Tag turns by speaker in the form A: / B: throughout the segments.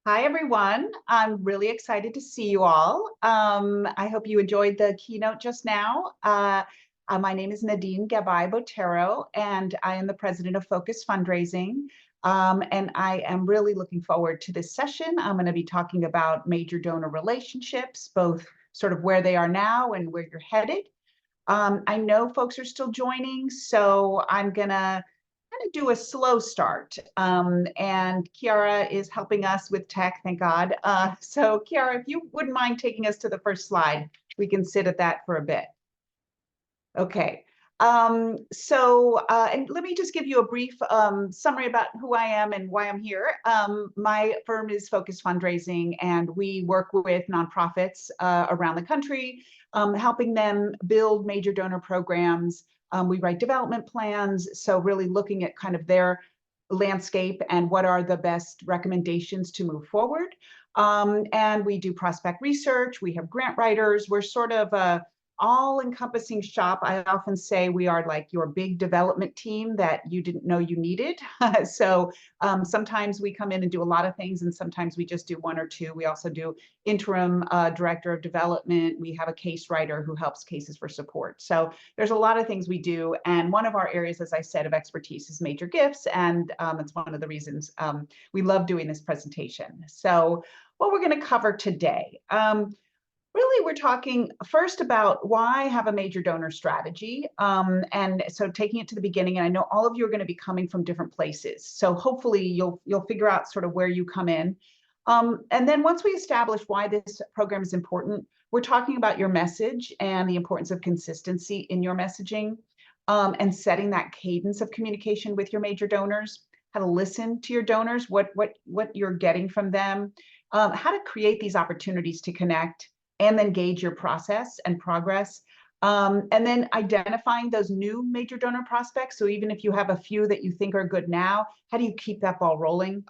A: Hi, everyone. I'm really excited to see you all. I hope you enjoyed the keynote just now. My name is Nadine Gabai Botero, and I am the president of Focus Fundraising. And I am really looking forward to this session. I'm going to be talking about major donor relationships, both sort of where they are now and where you're headed. I know folks are still joining, so I'm going to kind of do a slow start. And Kiara is helping us with tech, thank God. So Kiara, if you wouldn't mind taking us to the first slide, we can sit at that for a bit. Okay. And let me just give you a brief summary about who I am and why I'm here. My firm is Focus Fundraising, and we work with nonprofits around the country, helping them build major donor programs. We write development plans, so really looking at kind of their landscape and what are the best recommendations to move forward. And we do prospect research. We have grant writers. We're sort of a all-encompassing shop. I often say we are like your big development team that you didn't know you needed. So sometimes we come in and do a lot of things, and sometimes we just do one or two. We also do interim director of development. We have a case writer who helps cases for support. So there's a lot of things we do. And one of our areas, as I said, of expertise is major gifts. And it's one of the reasons we love doing this presentation. So what we're going to cover today. Really, we're talking first about why have a major donor strategy. And so taking it to the beginning, and I know all of you are going to be coming from different places. So hopefully you'll figure out sort of where you come in. And then once we establish why this program is important, we're talking about your message and the importance of consistency in your messaging, and setting that cadence of communication with your major donors, how to listen to your donors, what you're getting from them, how to create these opportunities to connect, and then gauge your process and progress. And then identifying those new major donor prospects. So even if you have a few that you think are good now, how do you keep that ball rolling?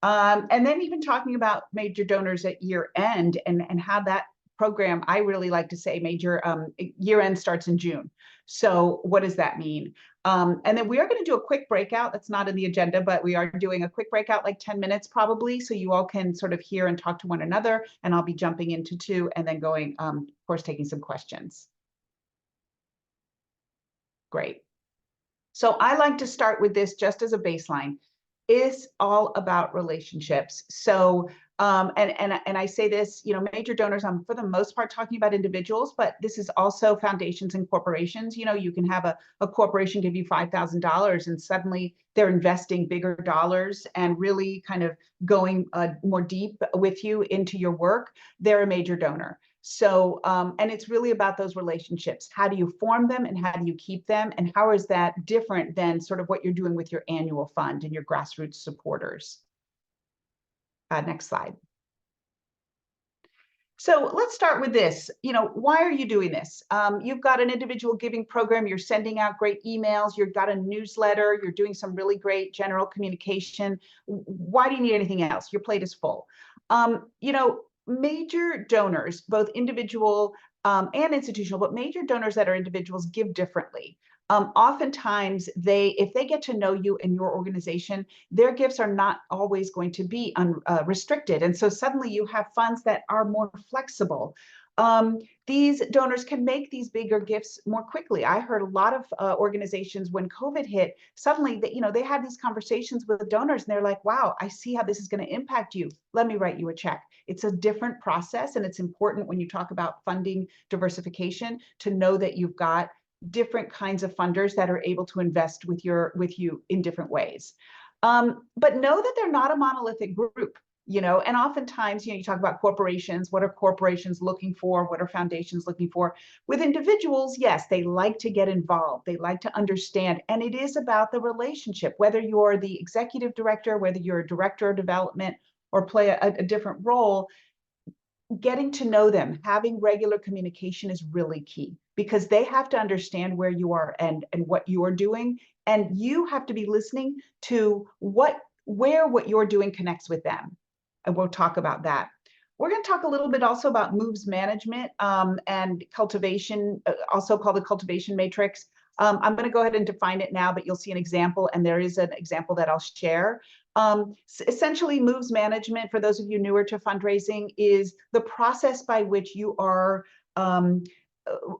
A: And then even talking about major donors at year end and how that program, I really like to say major year end starts in June. So what does that mean? And then we are going to do a quick breakout. That's not in the agenda, but we are doing a quick breakout, like 10 minutes probably, so you all can sort of hear and talk to one another. And I'll be jumping into two and then going, of course, taking some questions. Great. So I like to start with this just as a baseline. It's all about relationships. So and I say this, major donors, I'm for the most part talking about individuals, but this is also foundations and corporations. You can have a corporation give you $5,000 and suddenly they're investing bigger dollars and really kind of going more deep with you into your work. They're a major donor. So, and it's really about those relationships. How do you form them and how do you keep them? And how is that different than sort of what you're doing with your annual fund and your grassroots supporters? Next slide. So let's start with this. Why are you doing this? You've got an individual giving program. You're sending out great emails. You've got a newsletter. You're doing some really great general communication. Why do you need anything else? Your plate is full. Major donors, both individual and institutional, but major donors that are individuals give differently. Oftentimes, if they get to know you and your organization, their gifts are not always going to be restricted. And so suddenly you have funds that are more flexible. These donors can make these bigger gifts more quickly. I heard a lot of organizations when COVID hit, suddenly they had these conversations with donors and they're like, wow, I see how this is going to impact you. Let me write you a check. It's a different process. And it's important when you talk about funding diversification to know that you've got different kinds of funders that are able to invest with you in different ways. But know that they're not a monolithic group. And oftentimes, you talk about corporations. What are corporations looking for? What are foundations looking for? With individuals, yes, they like to get involved. They like to understand. And it is about the relationship, whether you're the executive director, whether you're a director of development or play a different role. Getting to know them, having regular communication is really key because they have to understand where you are and what you are doing. And you have to be listening to where what you're doing connects with them. And we'll talk about that. We're going to talk a little bit also about moves management and cultivation, also called the cultivation matrix. I'm going to go ahead and define it now, but you'll see an example, and there is an example that I'll share. Essentially, moves management, for those of you newer to fundraising, is the process by which you are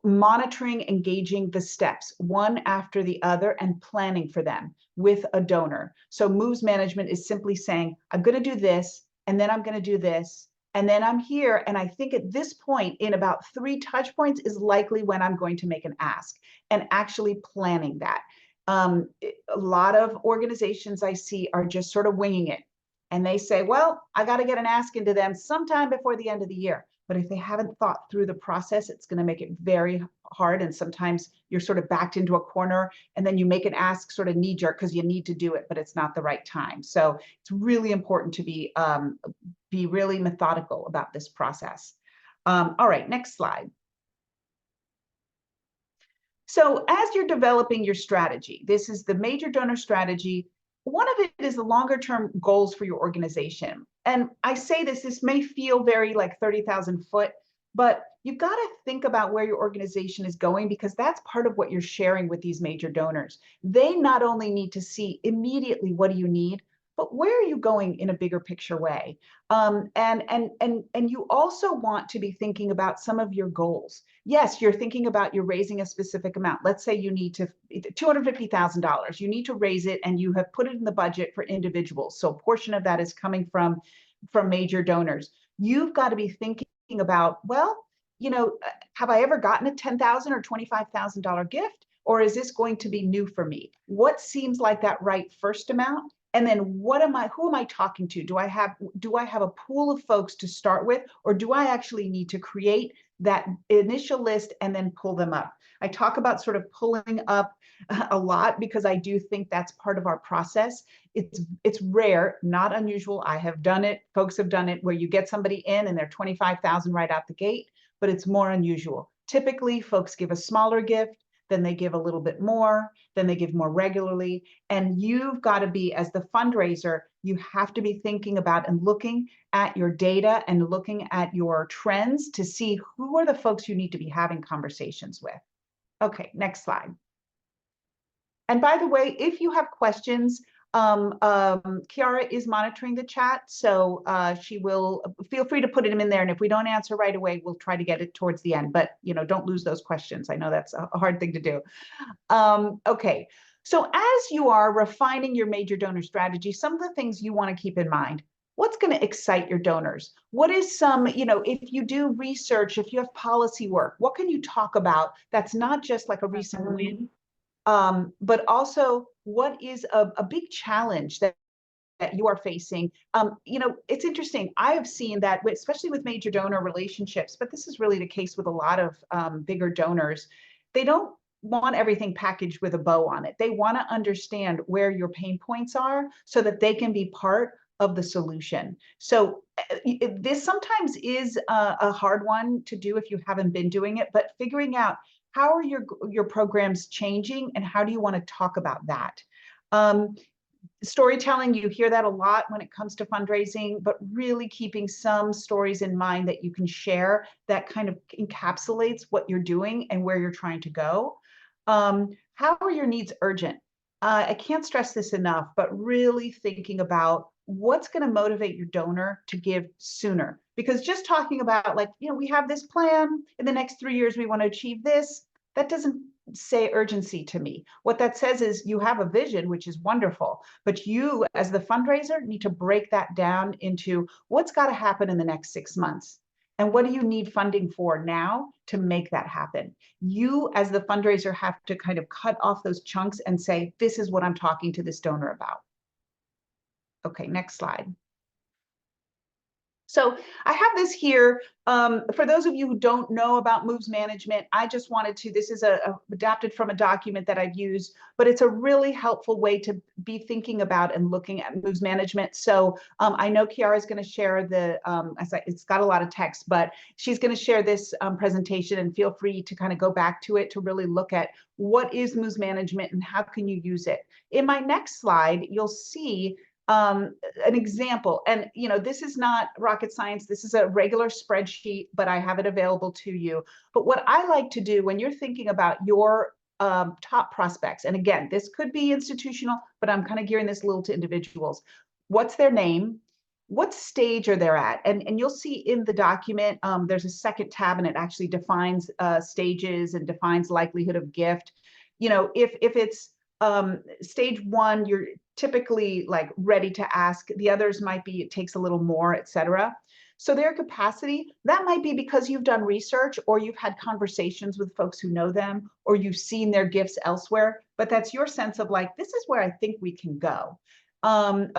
A: monitoring, engaging the steps one after the other, and planning for them with a donor. So moves management is simply saying, I'm going to do this, and then I'm going to do this, and then I'm here. And I think at this point, in about 3 touch points is likely when I'm going to make an ask, and actually planning that. A lot of organizations I see are just sort of winging it. And they say, well, I got to get an ask into them sometime before the end of the year. But if they haven't thought through the process, it's going to make it very hard. And sometimes you're sort of backed into a corner, and then you make an ask sort of knee jerk because you need to do it, but it's not the right time. So it's really important to be really methodical about this process. All right, next slide. So as you're developing your strategy, this is the major donor strategy. One of it is the longer term goals for your organization. And I say this may feel very like 30,000 foot, but you've got to think about where your organization is going, because that's part of what you're sharing with these major donors. They not only need to see immediately what do you need, but where are you going in a bigger picture way? And you also want to be thinking about some of your goals. Yes, you're thinking about you're raising a specific amount. Let's say you need to $250,000. You need to raise it, and you have put it in the budget for individuals. So a portion of that is coming from major donors. You've got to be thinking about, well, have I ever gotten a $10,000 or $25,000 gift? Or is this going to be new for me? What seems like that right first amount? And then who am I talking to? Do I have a pool of folks to start with, or do I actually need to create that initial list and then pull them up? I talk about sort of pulling up a lot because I do think that's part of our process. It's rare, not unusual. I have done it. Folks have done it where you get somebody in and they're 25,000 right out the gate, but it's more unusual. Typically, folks give a smaller gift, then they give a little bit more, then they give more regularly. And you've got to be, as the fundraiser, you have to be thinking about and looking at your data and looking at your trends to see who are the folks you need to be having conversations with. Okay, next slide. And by the way, if you have questions, Kiara is monitoring the chat, so she will feel free to put them in there. And if we don't answer right away, we'll try to get it towards the end. But don't lose those questions. I know that's a hard thing to do. Okay, so as you are refining your major donor strategy, some of the things you want to keep in mind. What's going to excite your donors? What is some, if you do research, if you have policy work, what can you talk about that's not just like a recent win? But also, what is a big challenge that you are facing? It's interesting. I have seen that, especially with major donor relationships, but this is really the case with a lot of bigger donors. They don't want everything packaged with a bow on it. They want to understand where your pain points are so that they can be part of the solution. So this sometimes is a hard one to do if you haven't been doing it, but figuring out how are your programs changing and how do you want to talk about that? Storytelling, you hear that a lot when it comes to fundraising, but really keeping some stories in mind that you can share that kind of encapsulates what you're doing and where you're trying to go. How are your needs urgent? I can't stress this enough, but really thinking about what's going to motivate your donor to give sooner. Because just talking about we have this plan in the next 3 years, we want to achieve this, that doesn't say urgency to me. What that says is you have a vision, which is wonderful, but you as the fundraiser need to break that down into what's got to happen in the next 6 months. And what do you need funding for now to make that happen? You as the fundraiser have to kind of cut off those chunks and say, this is what I'm talking to this donor about. Okay, next slide. So I have this here. For those of you who don't know about moves management, I just wanted to, this is adapted from a document that I've used, but it's a really helpful way to be thinking about and looking at moves management. So I know Kiara is going to share it's got a lot of text, but she's going to share this presentation, and feel free to kind of go back to it to really look at what is moves management and how can you use it. In my next slide, you'll see an example, and this is not rocket science. This is a regular spreadsheet, but I have it available to you. But what I like to do when you're thinking about your top prospects, and again, this could be institutional, but I'm kind of gearing this a little to individuals. What's their name? What stage are they at? And you'll see in the document, there's a second tab and it actually defines stages and defines likelihood of gift. You know, if it's stage one, you're typically like ready to ask. The others might be, it takes a little more, et cetera. So their capacity, that might be because you've done research or you've had conversations with folks who know them or you've seen their gifts elsewhere, but that's your sense of like, this is where I think we can go.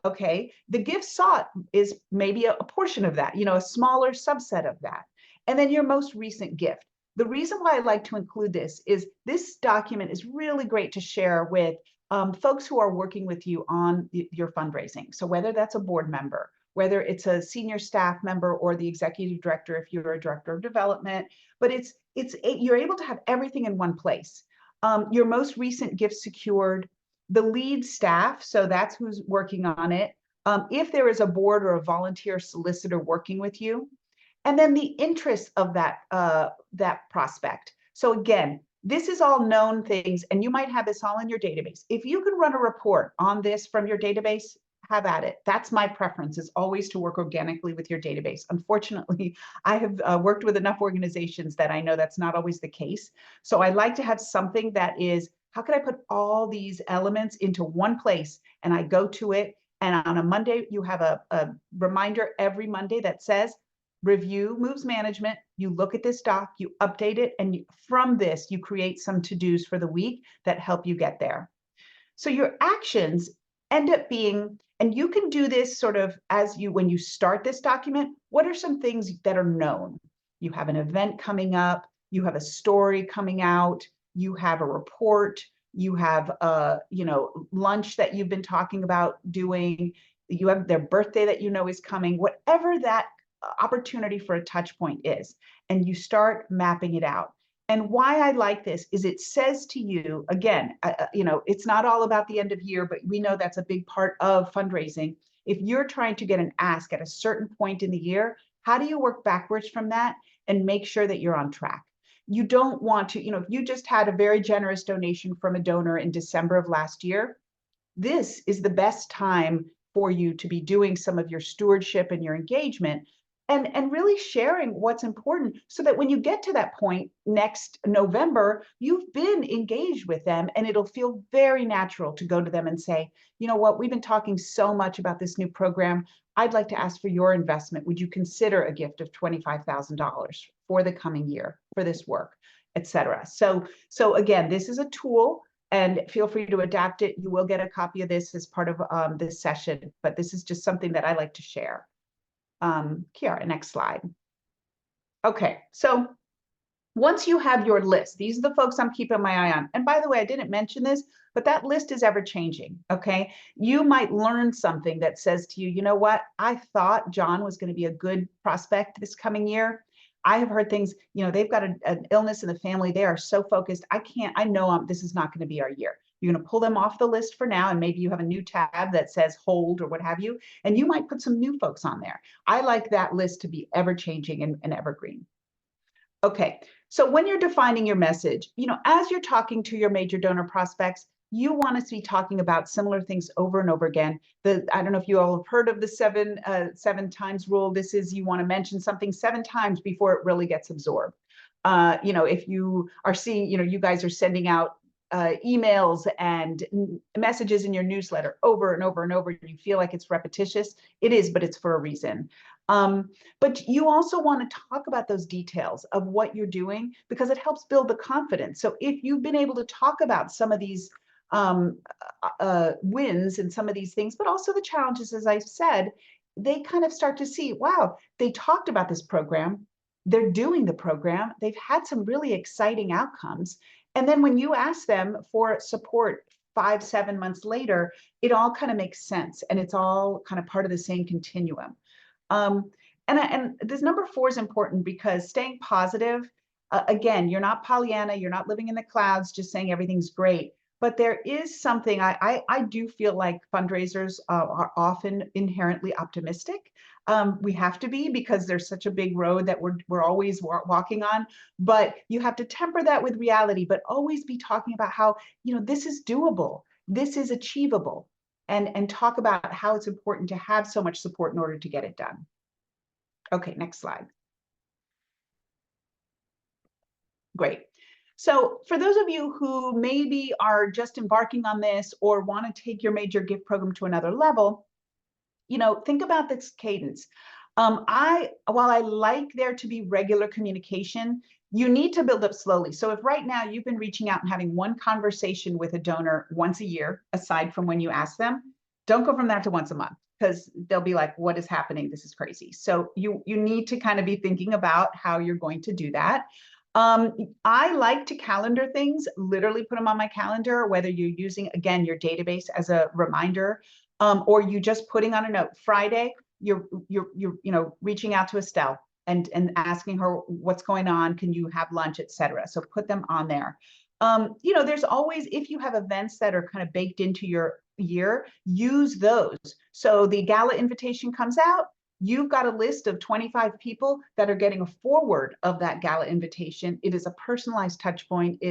A: Okay, the gift sought is maybe a portion of that, you know, a smaller subset of that. And then your most recent gift. The reason why I like to include this is this document is really great to share with folks who are working with you on your fundraising. So whether that's a board member, whether it's a senior staff member or the executive director, if you're a director of development, but you're able to have everything in one place. Your most recent gift secured, the lead staff, so that's who's working on it. If there is a board or a volunteer solicitor working with you, and then the interest of that prospect. So again, this is all known things, and you might have this all in your database. If you can run a report on this from your database, have at it. That's my preference, is always to work organically with your database. Unfortunately, I have worked with enough organizations that I know that's not always the case. So I like to have something that is, how can I put all these elements into one place and I go to it, and on a Monday, you have a reminder every Monday that says, review moves management, you look at this doc, you update it, and from this, you create some to-dos for the week that help you get there. So your actions end up being, and you can do this sort of when you start this document, what are some things that are known? You have an event coming up, you have a story coming out, you have a report, you have lunch that you've been talking about doing, you have their birthday that you know is coming, whatever that opportunity for a touch point is, and you start mapping it out. And why I like this is it says to you, again, it's not all about the end of year, but we know that's a big part of fundraising. If you're trying to get an ask at a certain point in the year, how do you work backwards from that and make sure that you're on track? You don't want to, if you just had a very generous donation from a donor in December of last year, this is the best time for you to be doing some of your stewardship and your engagement and really sharing what's important, so that when you get to that point next November, you've been engaged with them and it'll feel very natural to go to them and say, you know what, we've been talking so much about this new program. I'd like to ask for your investment. Would you consider a gift of $25,000 for the coming year for this work, et cetera? So again, this is a tool, and feel free to adapt it. You will get a copy of this as part of this session, but this is just something that I like to share. Kiara, next slide. Okay, so once you have your list, these are the folks I'm keeping my eye on. And by the way, I didn't mention this, but that list is ever changing, okay? You might learn something that says to you, you know what? I thought John was gonna be a good prospect this coming year. I have heard things, they've got an illness in the family. They are so focused. I know this is not gonna be our year. You're going to pull them off the list for now, and maybe you have a new tab that says hold or what have you, and you might put some new folks on there. I like that list to be ever changing and evergreen. Okay, so when you're defining your message, as you're talking to your major donor prospects, you want us to be talking about similar things over and over again. I don't know if you all have heard of the seven times rule. This is, you want to mention something 7 times before it really gets absorbed. If you are seeing, you guys are sending out emails and messages in your newsletter over and over and over, and you feel like it's repetitious, it is, but it's for a reason. But you also want to talk about those details of what you're doing, because it helps build the confidence. So if you've been able to talk about some of these wins and some of these things, but also the challenges, as I said, they kind of start to see, wow, they talked about this program, they're doing the program, they've had some really exciting outcomes. And then when you ask them for support 5-7 months later, it all kind of makes sense, and it's all kind of part of the same continuum. And this number 4 is important, because staying positive, again, you're not Pollyanna, you're not living in the clouds just saying everything's great, but there is something, I do feel like fundraisers are often inherently optimistic. We have to be because there's such a big road that we're always walking on, but you have to temper that with reality, but always be talking about how, this is doable, this is achievable, and talk about how it's important to have so much support in order to get it done. Okay, next slide. Great. So for those of you who maybe are just embarking on this or want to take your major gift program to another level, think about this cadence. While I like there to be regular communication, you need to build up slowly. So if right now you've been reaching out and having one conversation with a donor once a year, aside from when you ask them, don't go from that to once a month, because they'll be like, what is happening? This is crazy. So you need to kind of be thinking about how you're going to do that. I like to calendar things, literally put them on my calendar, whether you're using, again, your database as a reminder, or you just putting on a note. Friday, you're reaching out to Estelle and asking her what's going on, can you have lunch, etc. So put them on there. There's always, if you have events that are kind of baked into your year, use those. So the gala invitation comes out, you've got a list of 25 people that are getting a forward of that gala invitation. It is a personalized touch point.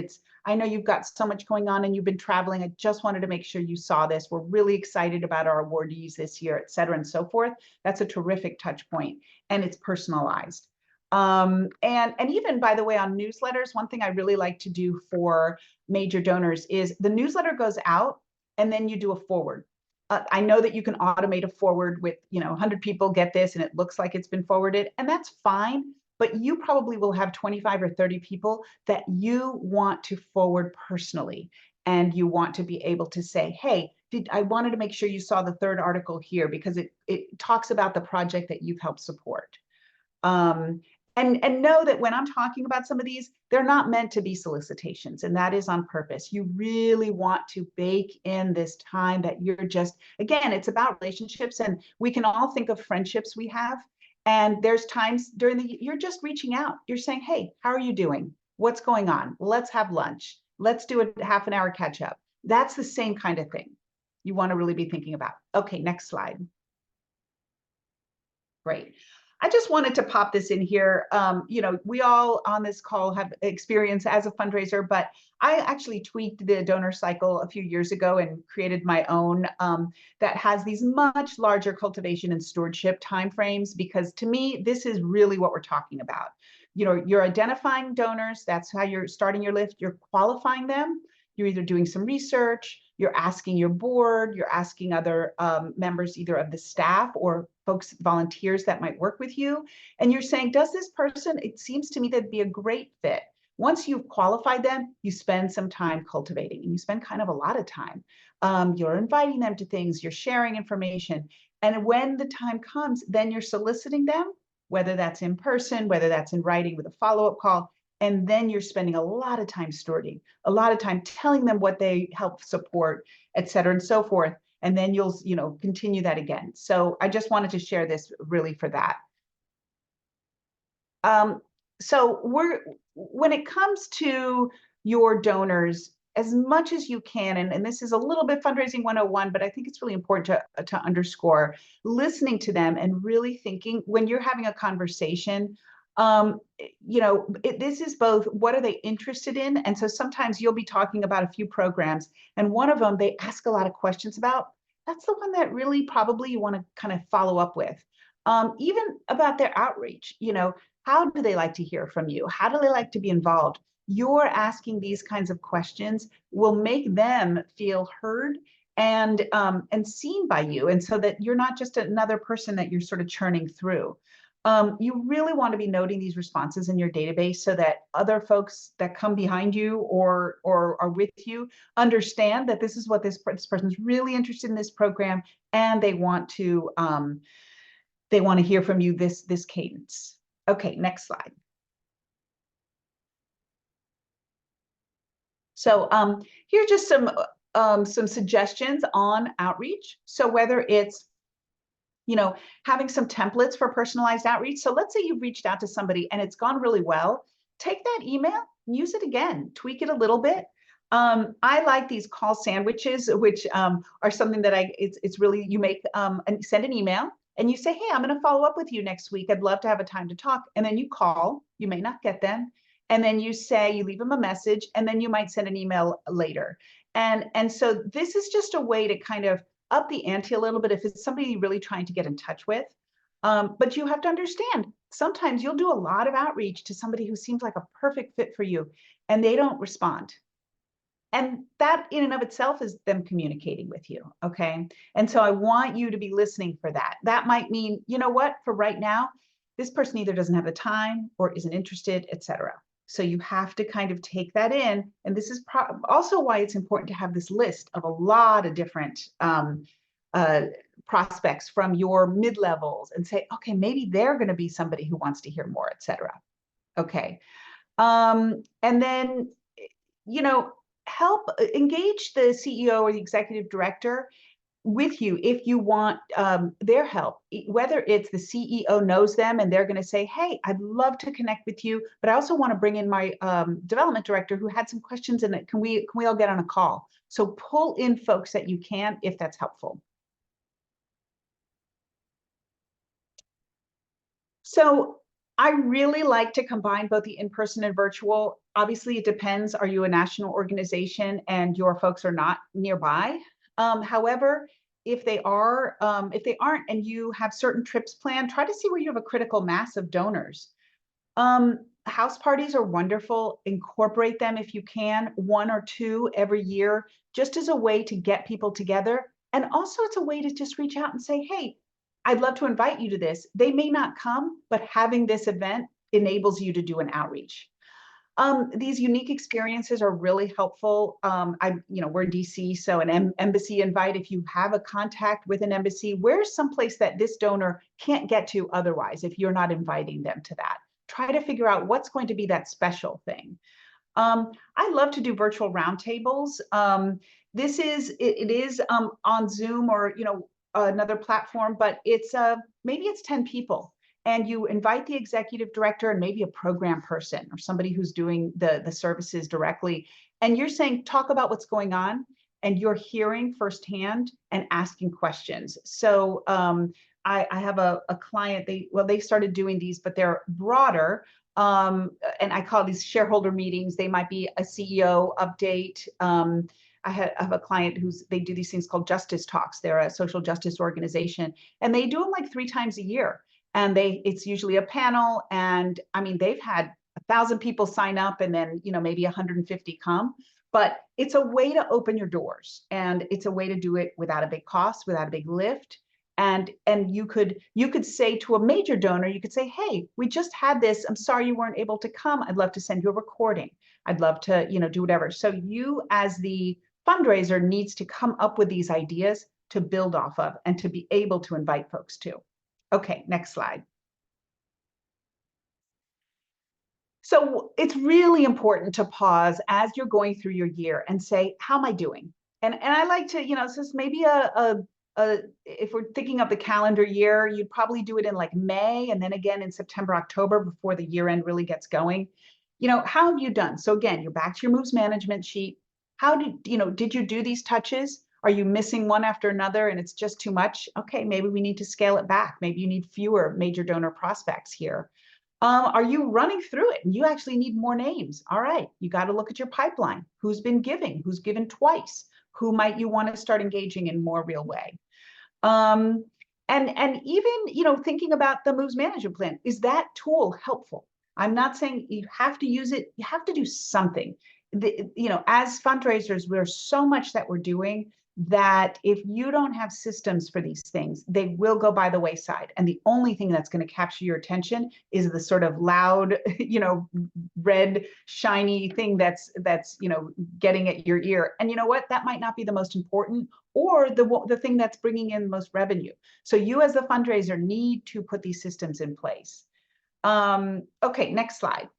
A: I know you've got so much going on and you've been traveling. I just wanted to make sure you saw this. We're really excited about our awardees this year, et cetera, and so forth. That's a terrific touch point, and it's personalized. And even, by the way, on newsletters, one thing I really like to do for major donors is the newsletter goes out and then you do a forward. I know that you can automate a forward with, 100 people get this and it looks like it's been forwarded, and that's fine, but you probably will have 25 or 30 people that you want to forward personally. And you want to be able to say, hey, I wanted to make sure you saw the third article here because it talks about the project that you've helped support. And know that when I'm talking about some of these, they're not meant to be solicitations, and that is on purpose. You really want to bake in this time that you're just, again, it's about relationships, and we can all think of friendships we have. And there's times during you're just reaching out. You're saying, hey, how are you doing? What's going on? Let's have lunch. Let's do a half an hour catch up. That's the same kind of thing you want to really be thinking about. Okay, next slide. Great. I just wanted to pop this in here. We all on this call have experience as a fundraiser, but I actually tweaked the donor cycle a few years ago and created my own that has these much larger cultivation and stewardship timeframes, because to me, this is really what we're talking about. You're identifying donors. That's how you're starting your list. You're qualifying them. You're either doing some research, you're asking your board, you're asking other members either of the staff or folks, volunteers that might work with you. And you're saying, does this person, it seems to me that'd be a great fit. Once you've qualified them, you spend some time cultivating, and you spend kind of a lot of time. You're inviting them to things, you're sharing information. And when the time comes, then you're soliciting them, whether that's in person, whether that's in writing with a follow-up call. And then you're spending a lot of time stewarding, a lot of time telling them what they help support, et cetera, and so forth. And then you'll, continue that again. So I just wanted to share this really for that. So when it comes to your donors, as much as you can, and this is a little bit fundraising 101, but I think it's really important to underscore listening to them and really thinking when you're having a conversation. This is both what are they interested in, and so sometimes you'll be talking about a few programs, and one of them they ask a lot of questions about. That's the one that really probably you want to kind of follow up with, even about their outreach. How do they like to hear from you? How do they like to be involved? You're asking these kinds of questions will make them feel heard and seen by you, and so that you're not just another person that you're sort of churning through. You really want to be noting these responses in your database so that other folks that come behind you or are with you understand that this is what this person's really interested in this program, and they want to hear from you this cadence. Okay, next slide. So here's just some suggestions on outreach. So whether it's having some templates for personalized outreach. So let's say you've reached out to somebody and it's gone really well. Take that email, use it again, tweak it a little bit. I like these call sandwiches, which are something that it's really, you make and send an email. and you say, hey, I'm going to follow up with you next week. I'd love to have a time to talk. And then you call, you may not get them. And then you say, you leave them a message, and then you might send an email later. And so this is just a way to kind of up the ante a little bit if it's somebody you're really trying to get in touch with. But you have to understand, sometimes you'll do a lot of outreach to somebody who seems like a perfect fit for you, and they don't respond. And that in and of itself is them communicating with you, okay? And so I want you to be listening for that. That might mean, you know what, for right now, this person either doesn't have the time or isn't interested, etc. So you have to kind of take that in. And this is also why it's important to have this list of a lot of different uh, prospects from your mid-levels and say, okay, maybe they're going to be somebody who wants to hear more, etc. Okay. And then, you know, help engage the CEO or the executive director with you if you want their help, whether it's the CEO knows them and they're going to say, hey, I'd love to connect with you, but I also want to bring in my development director who had some questions, and can we all get on a call? So pull in folks that you can if that's helpful. So I really like to combine both the in-person and virtual. Obviously, it depends. Are you a national organization and your folks are not nearby? However, if they are, if they aren't, and you have certain trips planned, try to see where you have a critical mass of donors. House parties are wonderful. Incorporate them if you can, 1 or 2 every year, just as a way to get people together. And also it's a way to just reach out and say, hey, I'd love to invite you to this. They may not come, but having this event enables you to do an outreach. These unique experiences are really helpful. We're in DC, so an embassy invite, if you have a contact with an embassy, where's someplace that this donor can't get to otherwise if you're not inviting them to that? Try to figure out what's going to be that special thing. I love to do virtual roundtables. It is on Zoom or another platform, but it's maybe it's 10 people, and you invite the executive director and maybe a program person or somebody who's doing the services directly, and you're saying, talk about what's going on, and you're hearing firsthand and asking questions. So I have a client, they started doing these, but they're broader. And I call these shareholder meetings. They might be a CEO update. I have a client they do these things called justice talks. They're a social justice organization, and they do them like 3 times a year. And it's usually a panel. And I mean, they've had 1,000 people sign up, and then, maybe 150 come. But it's a way to open your doors, and it's a way to do it without a big cost, without a big lift. And you could say to a major donor, you could say, hey, we just had this. I'm sorry you weren't able to come. I'd love to send you a recording. I'd love to, do whatever. So you, as the fundraiser, needs to come up with these ideas to build off of and to be able to invite folks to. Okay, next slide. So it's really important to pause as you're going through your year and say, how am I doing? And I like to, this is maybe if we're thinking of the calendar year, you'd probably do it in like May, and then again in September, October, before the year end really gets going. How have you done? So again, you're back to your moves management sheet. How did you do these touches? Are you missing one after another and it's just too much? Okay, maybe we need to scale it back. Maybe you need fewer major donor prospects here. Are you running through it and you actually need more names? All right, you got to look at your pipeline. Who's been giving? Who's given twice? Who might you want to start engaging in more real way? And even, thinking about the moves management plan, is that tool helpful? I'm not saying you have to use it. You have to do something. As fundraisers, there's so much that we're doing that if you don't have systems for these things, they will go by the wayside. And the only thing that's going to capture your attention is the sort of loud, red, shiny thing that's getting at your ear. And you know what? That might not be the most important or the thing that's bringing in the most revenue. So you as the fundraiser need to put these systems in place. Okay, next slide.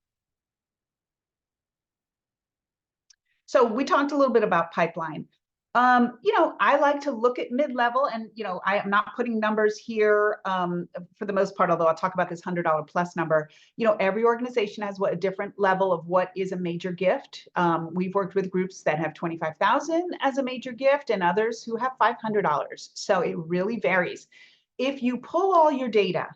A: So we talked a little bit about pipeline. I like to look at mid-level, and I am not putting numbers here for the most part, although I'll talk about this $100 plus number. Every organization has a different level of what is a major gift. We've worked with groups that have 25,000 as a major gift and others who have $500. So it really varies. if you pull all your data,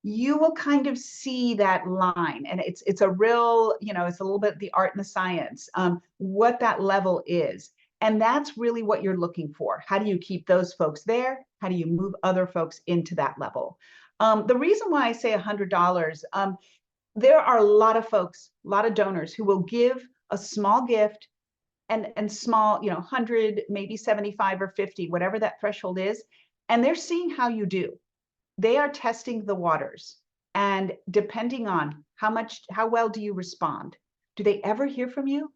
A: you will kind of see that line, and it's a real, it's a little bit the art and the science, what that level is. And that's really what you're looking for. How do you keep those folks there? How do you move other folks into that level? The reason why I say $100, there are a lot of folks, a lot of donors who will give a small gift, and small, 100, maybe 75 or 50, whatever that threshold is, and they're seeing how you do. They are testing the waters, and depending on how well do you respond? Do they ever hear from you?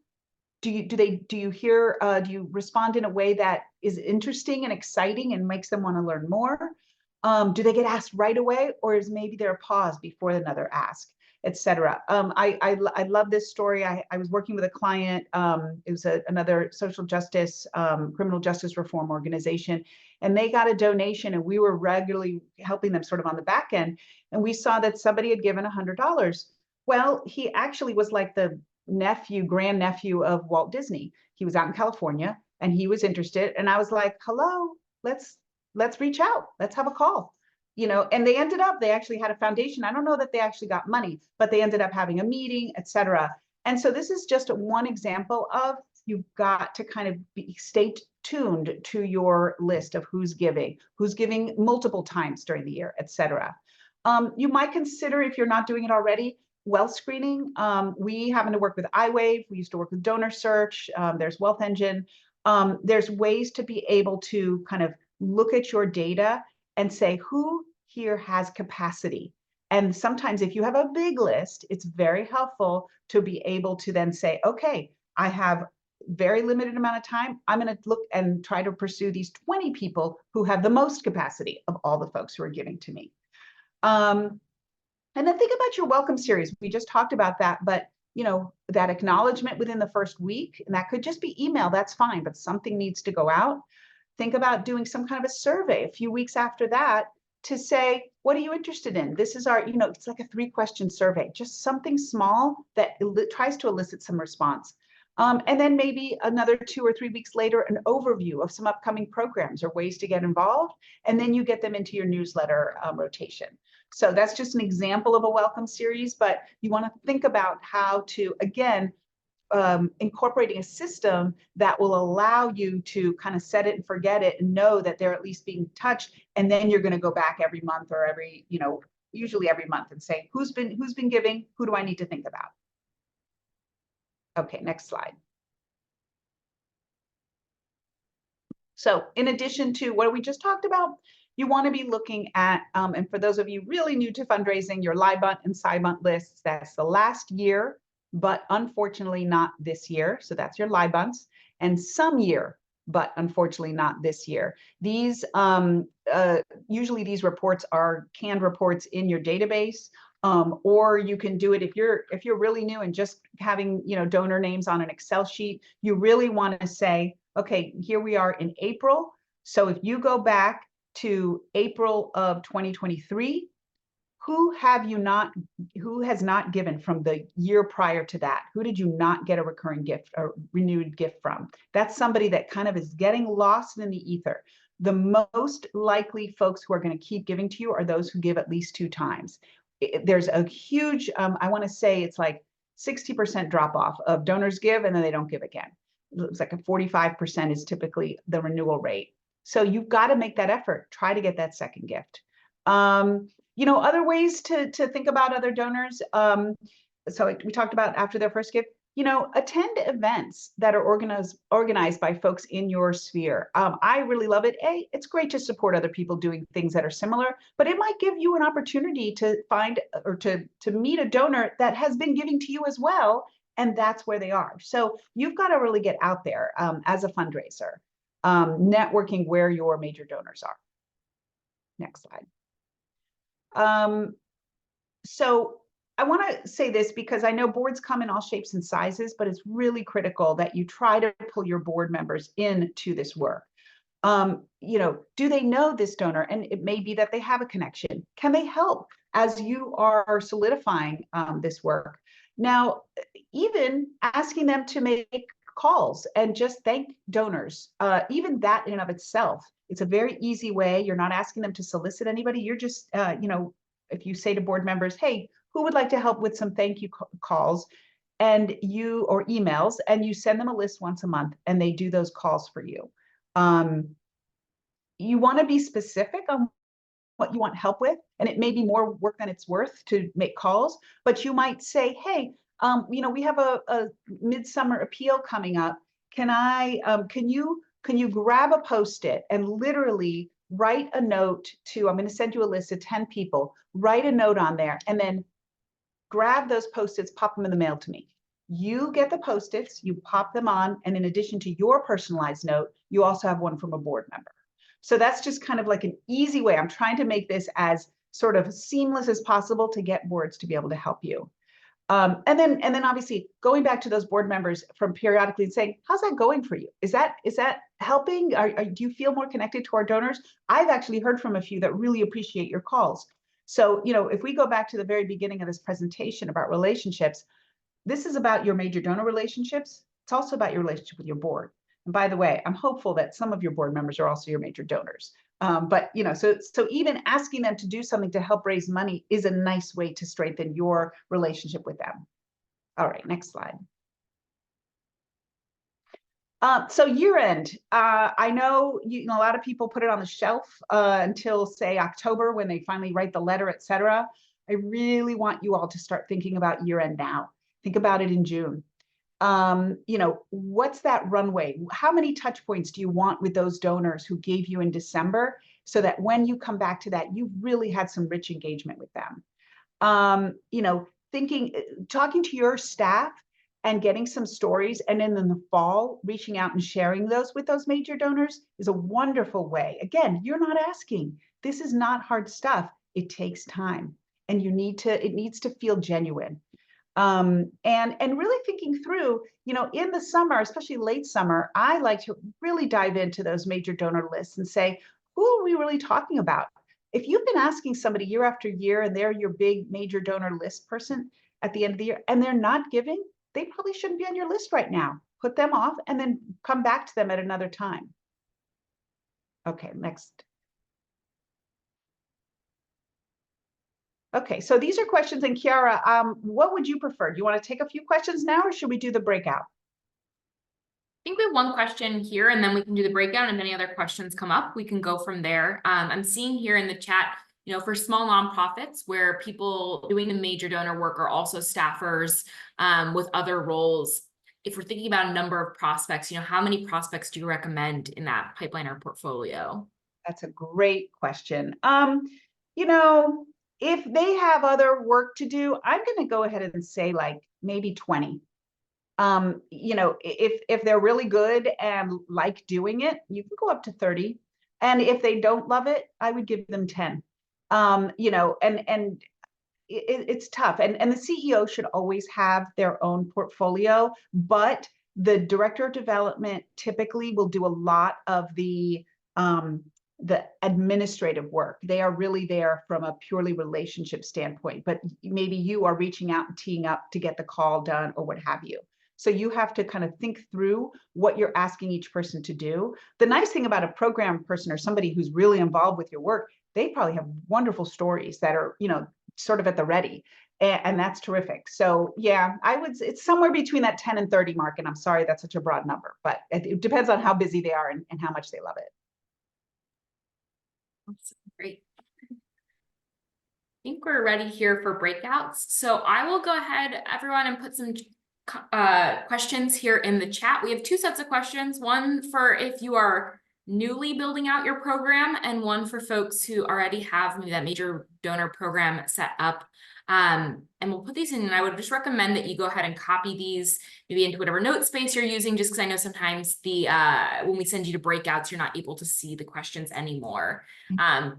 A: Do you respond in a way that is interesting and exciting and makes them want to learn more? Do they get asked right away, or is maybe there a pause before another ask, etc.? I love this story. I was working with a client. It was another social justice, criminal justice reform organization, and they got a donation, and we were regularly helping them sort of on the back end. And we saw that somebody had given $100. Well, he actually was like the grandnephew of Walt Disney. He was out in California and he was interested. And I was like, hello, let's reach out. Let's have a call. And they actually had a foundation. I don't know that they actually got money, but they ended up having a meeting, etc. And so this is just one example of, you've got to kind of stay tuned to your list of who's giving multiple times during the year, etc. You might consider, if you're not doing it already, wealth screening. We happen to work with iWave. We used to work with Donor Search. There's Wealth Engine. There's ways to be able to kind of look at your data and say, who here has capacity? And sometimes if you have a big list, it's very helpful to be able to then say, okay, I have very limited amount of time. I'm going to look and try to pursue these 20 people who have the most capacity of all the folks who are giving to me. And then think about your welcome series. We just talked about that, but that acknowledgement within the first week, and that could just be email, that's fine, but something needs to go out. Think about doing some kind of a survey a few weeks after that to say, what are you interested in? This is our, it's like a 3-question survey, just something small that tries to elicit some response. And then maybe another 2 or 3 weeks later, an overview of some upcoming programs or ways to get involved. And then you get them into your newsletter rotation. So that's just an example of a welcome series, but you want to think about how to, again, incorporating a system that will allow you to kind of set it and forget it and know that they're at least being touched. And then you're going to go back every month or usually every month and say, who's been giving? Who do I need to think about? Okay, next slide. So in addition to what we just talked about, you want to be looking at, and for those of you really new to fundraising, your LIBUNT and SIBUNT lists. That's the last year, but unfortunately not this year. So that's your LIBUNTs, and some year, but unfortunately not this year. These usually these reports are canned reports in your database, or you can do it if you're really new and just having donor names on an Excel sheet. You really want to say, okay, here we are in April. So if you go back to April of 2023, who has not given from the year prior to that? Who did you not get a recurring gift or renewed gift from? That's somebody that kind of is getting lost in the ether. The most likely folks who are going to keep giving to you are those who give at least 2 times. There's a huge, I want to say it's like 60% drop off of donors give and then they don't give again. It looks like a 45% is typically the renewal rate. So you've got to make that effort. Try to get that second gift. Other ways to think about other donors. So we talked about after their first gift, attend events that are organized by folks in your sphere. I really love it. It's great to support other people doing things that are similar, but it might give you an opportunity to find or to meet a donor that has been giving to you as well. And that's where they are. So you've got to really get out there as a fundraiser, networking where your major donors are. Next slide. So I want to say this because I know boards come in all shapes and sizes, but it's really critical that you try to pull your board members into this work. Do they know this donor? And it may be that they have a connection. Can they help as you are solidifying this work? Now, even asking them to make calls and just thank donors, even that in and of itself It's a very easy way. You're not asking them to solicit anybody. You're just, if you say to board members, hey, who would like to help with some thank you calls or emails, and you send them a list once a month and they do those calls for you. You want to be specific on what you want help with, and it may be more work than it's worth to make calls, but you might say, hey, we have a midsummer appeal coming up. Can you grab a Post-it and literally write a note to, I'm going to send you a list of 10 people, write a note on there, and then grab those Post-its, pop them in the mail to me. You get the Post-its, you pop them on, and in addition to your personalized note, you also have one from a board member. So that's just kind of like an easy way. I'm trying to make this as sort of seamless as possible to get boards to be able to help you. And then obviously going back to those board members from periodically and saying, how's that going for you? Is that helping? Do you feel more connected to our donors? I've actually heard from a few that really appreciate your calls. So, if we go back to the very beginning of this presentation about relationships, this is about your major donor relationships. It's also about your relationship with your board. And by the way, I'm hopeful that some of your board members are also your major donors. But so even asking them to do something to help raise money is a nice way to strengthen your relationship with them. All right, next slide. So year end, I know a lot of people put it on the shelf until say October when they finally write the letter, etc. I really want you all to start thinking about year end now. Think about it in June. What's that runway? How many touch points do you want with those donors who gave you in December, so that when you come back to that, you've really had some rich engagement with them? Talking to your staff and getting some stories, and then in the fall, reaching out and sharing those with those major donors is a wonderful way. Again, you're not asking. This is not hard stuff. It takes time, and it needs to feel genuine. And really thinking through, in the summer, especially late summer, I like to really dive into those major donor lists and say, who are we really talking about? If you've been asking somebody year after year and they're your big major donor list person at the end of the year and they're not giving, they probably shouldn't be on your list right now. Put them off and then come back to them at another time. Okay, next. Okay, so these are questions, and Kiara, what would you prefer? Do you want to take a few questions now, or should we do the breakout?
B: I think we have one question here, and then we can do the breakout, and if any other questions come up, we can go from there. I'm seeing here in the chat, for small nonprofits where people doing the major donor work are also staffers with other roles. If we're thinking about a number of prospects, how many prospects do you recommend in that pipeline or portfolio?
A: That's a great question. If they have other work to do, I'm going to go ahead and say like maybe 20. If they're really good and like doing it, you can go up to 30. And if they don't love it, I would give them 10. It's tough. And the CEO should always have their own portfolio, but the director of development typically will do a lot of the administrative work. They are really there from a purely relationship standpoint, but maybe you are reaching out and teeing up to get the call done or what have you. So you have to kind of think through what you're asking each person to do. The nice thing about a program person or somebody who's really involved with your work, they probably have wonderful stories that are, sort of at the ready. And that's terrific. So yeah, it's somewhere between that 10 and 30 mark. And I'm sorry, that's such a broad number, but it depends on how busy they are and how much they love it.
B: Great. I think we're ready here for breakouts. So I will go ahead, everyone, and put some questions here in the chat. We have two sets of questions, one for if you are newly building out your program and one for folks who already have maybe that major donor program set up. And we'll put these in, and I would just recommend that you go ahead and copy these maybe into whatever note space you're using, just because I know sometimes when we send you to breakouts, you're not able to see the questions anymore. But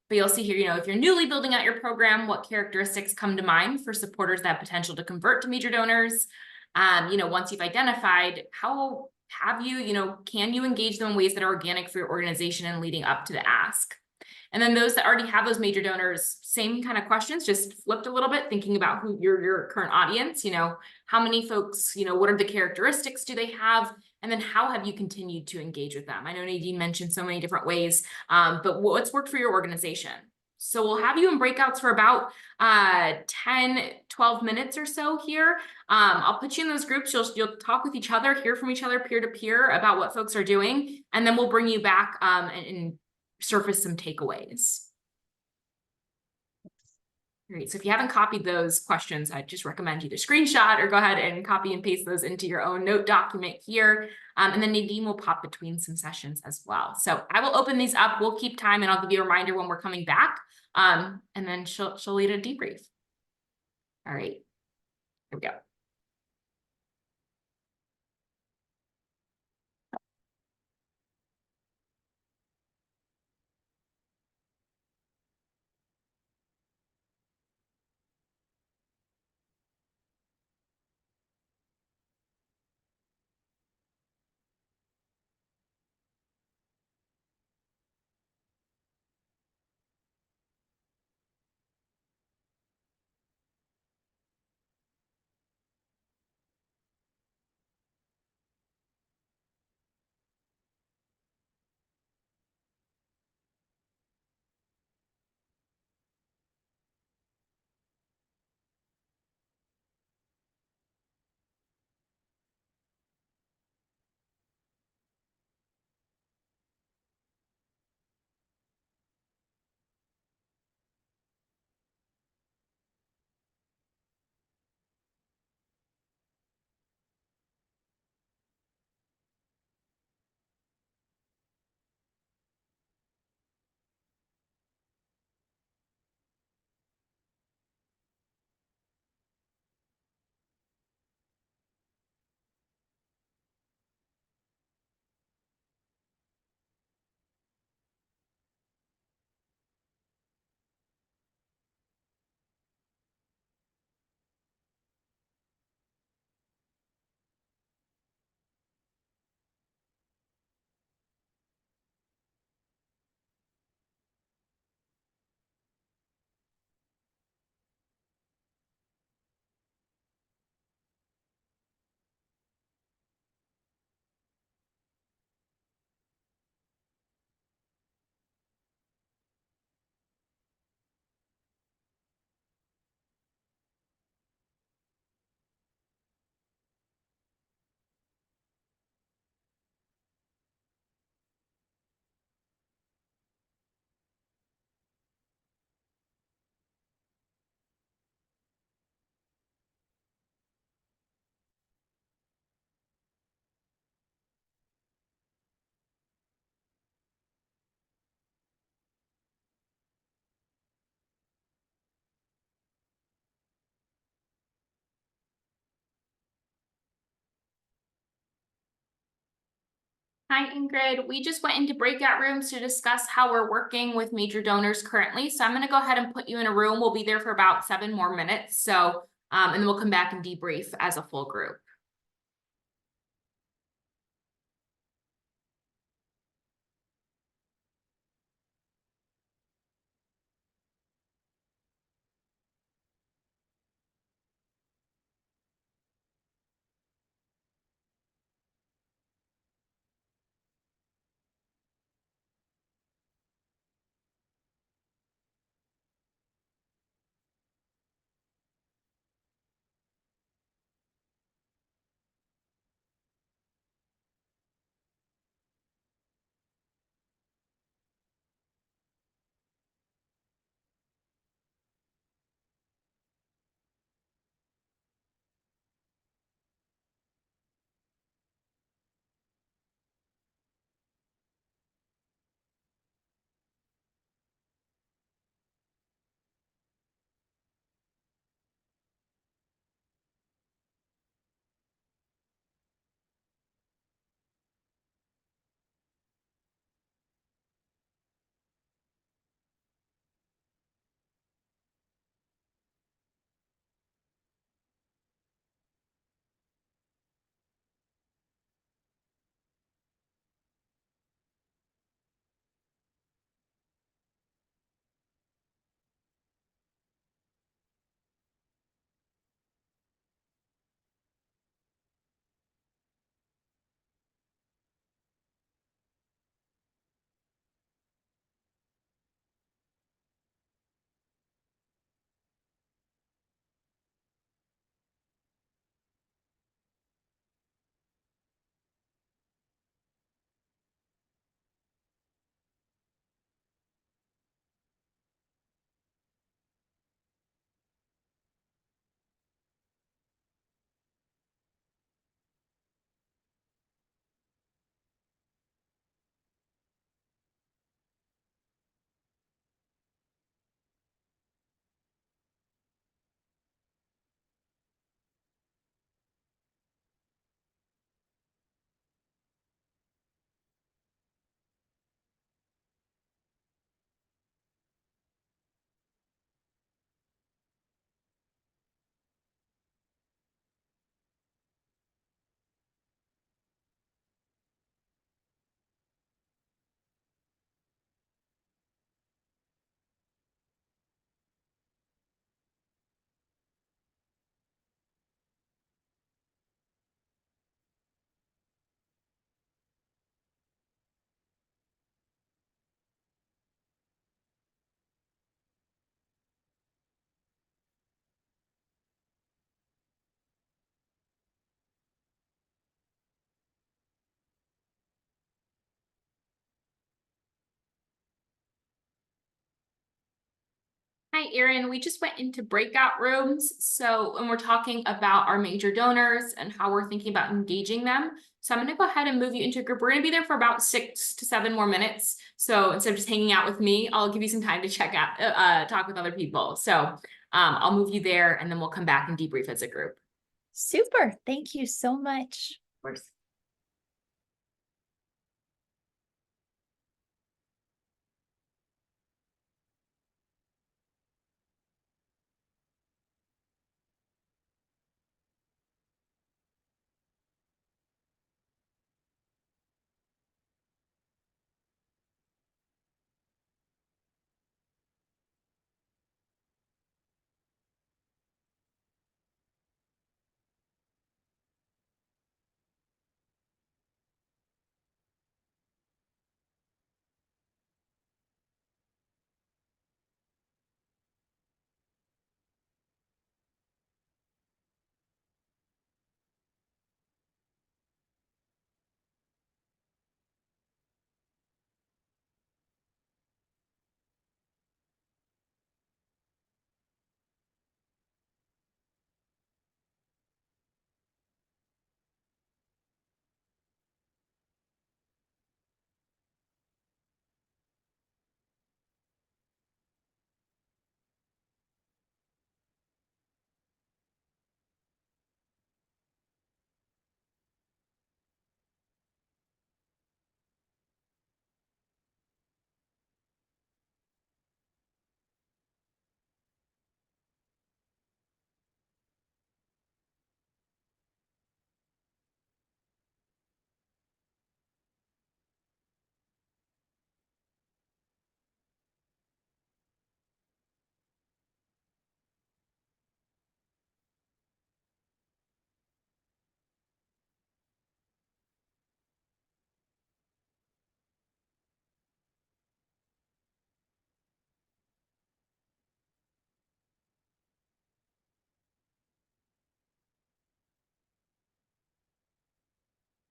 B: you'll see here, if you're newly building out your program, what characteristics come to mind for supporters that have potential to convert to major donors? Once you've identified, how have you, can you engage them in ways that are organic for your organization and leading up to the ask? And then those that already have those major donors, same kind of questions, just flipped a little bit, thinking about who your current audience, how many folks, what are the characteristics do they have? And then how have you continued to engage with them? I know Nadine mentioned so many different ways, but what's worked for your organization? So we'll have you in breakouts for about 10, 12 minutes or so here. I'll put you in those groups. You'll talk with each other, hear from each other peer to peer about what folks are doing, and then we'll bring you back and surface some takeaways. Great. So if you haven't copied those questions, I just recommend you to screenshot or go ahead and copy and paste those into your own note document here. And then Nadine will pop between some sessions as well. So I will open these up. We'll keep time and I'll give you a reminder when we're coming back. And then she'll lead a debrief. All right, here we go. Hi, Ingrid. We just went into breakout rooms to discuss how we're working with major donors currently. So I'm going to go ahead and put you in a room. We'll be there for about 7 more minutes. So, and then we'll come back and debrief as a full group. Hi, Erin. We just went into breakout rooms. So when we're talking about our major donors and how we're thinking about engaging them. So I'm going to go ahead and move you into a group. We're going to be there for about 6 to 7 more minutes. So instead of just hanging out with me, I'll give you some time to check out, talk with other people. So I'll move you there and then we'll come back and debrief as a group.
C: Super. Thank you so much.
B: Of course.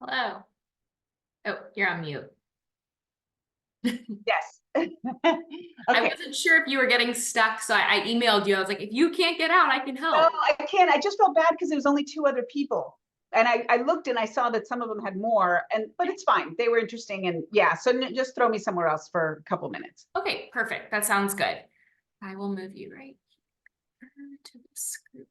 B: Hello. Oh, you're on mute.
A: Yes.
B: I
A: Okay.
B: wasn't sure if you were getting stuck, so I emailed you. I was like, if you can't get out, I can
A: No,
B: help.
A: I can't. I just felt bad because there was only 2 other people. And I looked and I saw that some of them had more, but it's fine. They were interesting, and yeah, so just throw me somewhere else for a couple minutes.
B: Okay, perfect. That sounds good. I will move you right here to this group.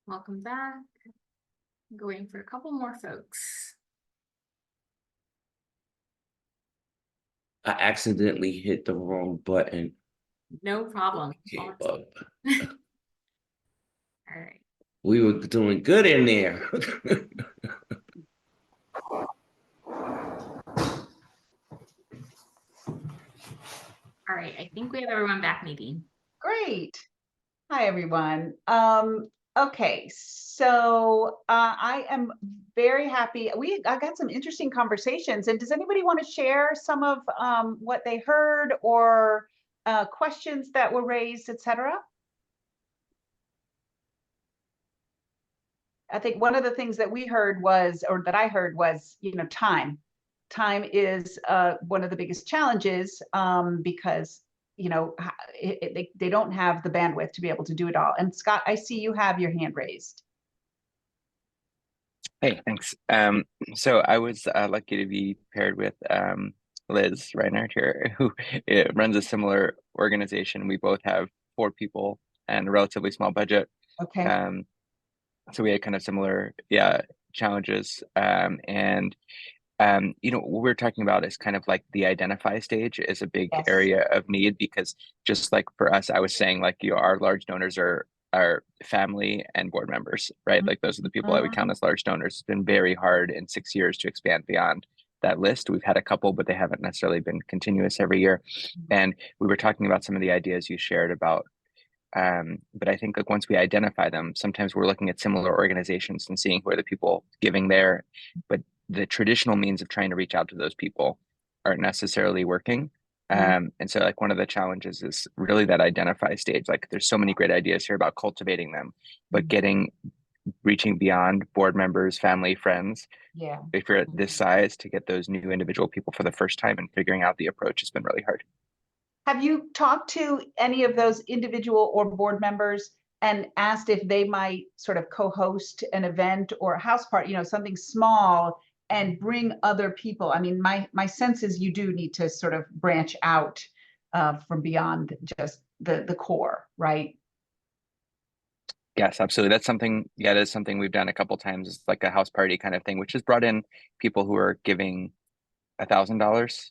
B: Welcome back. Going for a couple more folks.
D: I accidentally hit the wrong button.
B: No problem.
D: Came
B: All
D: up.
B: right.
D: We were doing good in there.
B: All right. I think we have everyone back, Nadine.
A: Great. Hi, everyone. Okay, so I am very happy. I got some interesting conversations. And does anybody want to share some of what they heard or questions that were raised, etc.? I think one of the things that we heard was, or that I heard was, time. Time is one of the biggest challenges because they don't have the bandwidth to be able to do it all. And Scott, I see you have your hand raised.
E: Hey, thanks. So I was lucky to be paired with Liz Reinhardt here, who runs a similar organization. We both have 4 people and a relatively small budget.
A: Okay.
E: So we had kind of similar, challenges. What we're talking about is kind of like the identify stage is a big
A: Yes.
E: area of need, because just like for us, I was saying, like, our large donors are our family and board members, right? Like those are the people that we count as large donors. It's been very hard in 6 years to expand beyond that list. We've had a couple, but they haven't necessarily been continuous every year. And we were talking about some of the ideas you shared about, but I think like once we identify them, sometimes we're looking at similar organizations and seeing who are the people giving there, but the traditional means of trying to reach out to those people aren't necessarily working. And so like one of the challenges is really that identify stage. Like there's so many great ideas here about cultivating them, but reaching beyond board members, family, friends.
A: Yeah.
E: If you're at this size, to get those new individual people for the first time and figuring out the approach has been really hard.
A: Have you talked to any of those individual or board members and asked if they might sort of co-host an event or a house party, something small, and bring other people? I mean, my sense is you do need to sort of branch out from beyond just the core, right?
E: Yes, absolutely. That's something we've done a couple times. It's like a house party kind of thing, which has brought in people who are giving $1,000,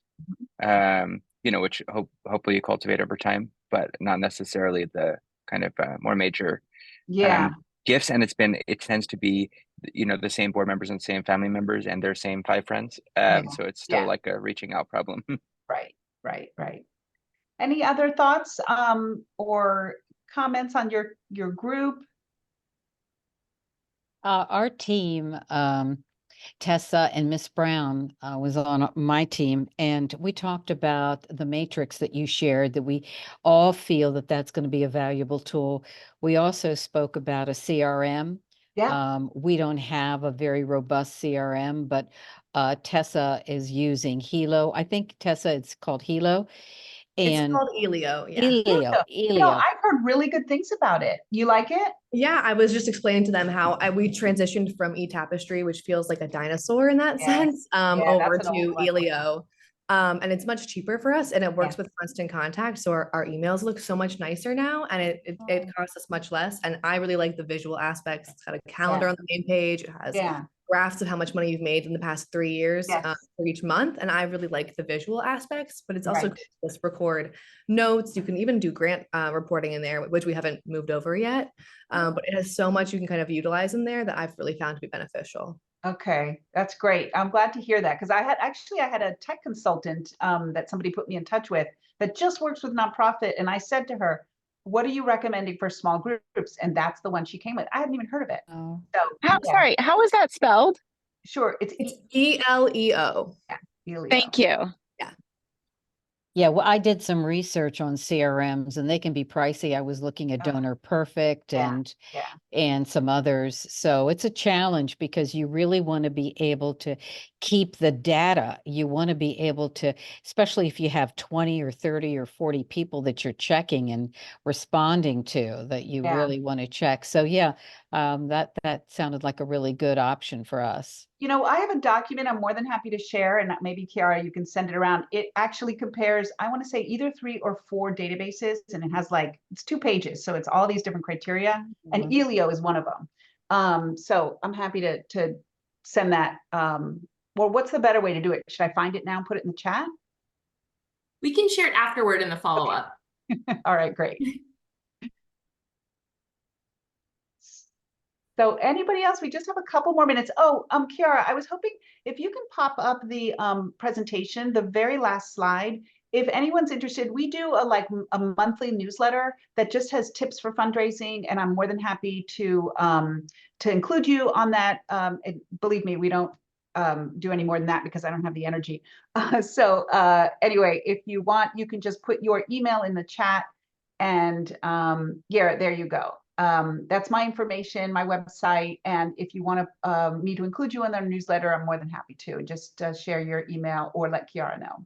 E: which hopefully you cultivate over time, but not necessarily the kind of more major gifts. And it tends to be, the same board members and same family members and their same 5 friends. So it's still like a reaching out problem.
A: Right. Any other thoughts or comments on your group?
F: Our team, Tessa and Miss Brown was on my team, and we talked about the matrix that you shared, that we all feel that that's going to be a valuable tool. We also spoke about a CRM. We don't have a very robust CRM, but Tessa is using Hilo. I think, Tessa, it's called Hilo.
G: It's called Elio. Yeah.
F: Elio.
A: I've heard really good things about it. You like it?
G: Yeah, I was just explaining to them how we transitioned from eTapestry, which feels like a dinosaur in that sense, over to Elio. And it's much cheaper for us, and it works with Constant Contact. So our emails look so much nicer now, and it costs us much less. And I really like the visual aspects. It's got a calendar on the main page. It has graphs of how much money you've made in the past 3 years for each month. And I really like the visual aspects, but it's also just record notes. You can even do grant reporting in there, which we haven't moved over yet. But it has so much you can kind of utilize in there that I've really found to be beneficial.
A: Okay, that's great. I'm glad to hear that, because I had a tech consultant that somebody put me in touch with that just works with nonprofit. And I said to her, what are you recommending for small groups? And that's the one she came with. I hadn't even heard of it.
F: Oh.
A: So
H: sorry, how is that spelled?
A: Sure. It's
G: ELEO.
A: Elio.
H: Thank you.
F: Yeah, well, I did some research on CRMs, and they can be pricey. I was looking at Donor Perfect and some others. So it's a challenge, because you really want to be able to keep the data. You want to be able to, especially if you have 20 or 30 or 40 people that you're checking and responding to, that you really want to check. So that sounded like a really good option for us.
A: I have a document I'm more than happy to share, and maybe Kiara, you can send it around. It actually compares, I want to say, either 3 or 4 databases, and it has it's 2 pages. So it's all these different criteria, and Elio is one of them. So I'm happy to send that. Well, what's the better way to do it? Should I find it now and put it in the chat?
B: We can share it afterward in the follow-up.
A: All right, great. So anybody else? We just have a couple more minutes. Oh, Kiara, I was hoping if you can pop up the presentation, the very last slide. If anyone's interested, we do a monthly newsletter that just has tips for fundraising, and I'm more than happy to include you on that. Believe me, we don't do any more than that because I don't have the energy. So anyway, if you want, you can just put your email in the chat, and yeah, there you go. That's my information, my website, and if you want me to include you in their newsletter, I'm more than happy to. Just share your email or let Kiara know.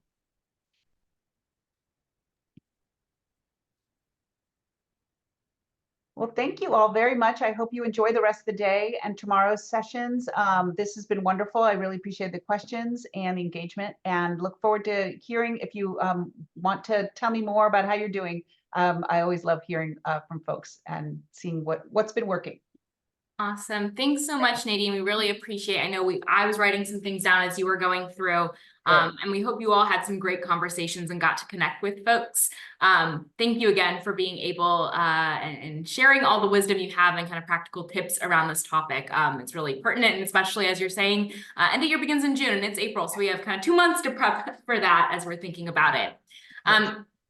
A: Well, thank you all very much. I hope you enjoy the rest of the day and tomorrow's sessions. This has been wonderful. I really appreciate the questions and the engagement, and look forward to hearing if you want to tell me more about how you're doing. I always love hearing from folks and seeing what's been working.
B: Awesome. Thanks so much, Nadine. We really appreciate it. I know I was writing some things down as you were going through, and we hope you all had some great conversations and got to connect with folks. Thank you again for being able and sharing all the wisdom you have and kind of practical tips around this topic. It's really pertinent, and especially as you're saying, end of year begins in June and it's April. So we have kind of 2 months to prep for that as we're thinking about it.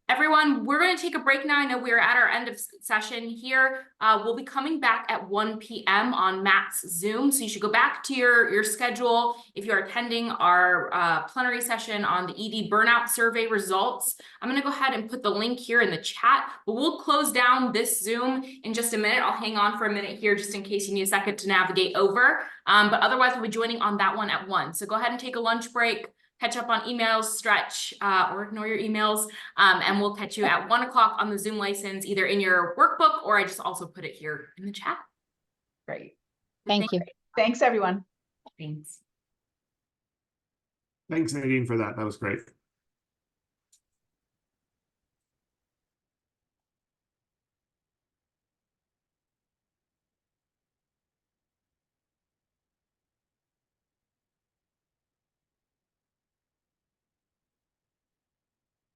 B: Everyone, we're going to take a break now. I know we're at our end of session here. We'll be coming back at 1 p.m. on Matt's Zoom. So you should go back to your schedule. If you're attending our plenary session on the ED burnout survey results, I'm going to go ahead and put the link here in the chat, but we'll close down this Zoom in just a minute. I'll hang on for a minute here just in case you need a second to navigate over. But otherwise, we'll be joining on that one at 1. So go ahead and take a lunch break. Catch up on emails, stretch, or ignore your emails, and we'll catch you at 1 o'clock on the Zoom license, either in your workbook or I just also put it here in the chat.
A: Great.
F: Thank you.
A: Thanks, everyone.
B: Thanks.
H: Thanks, Nadine, for that. That was great.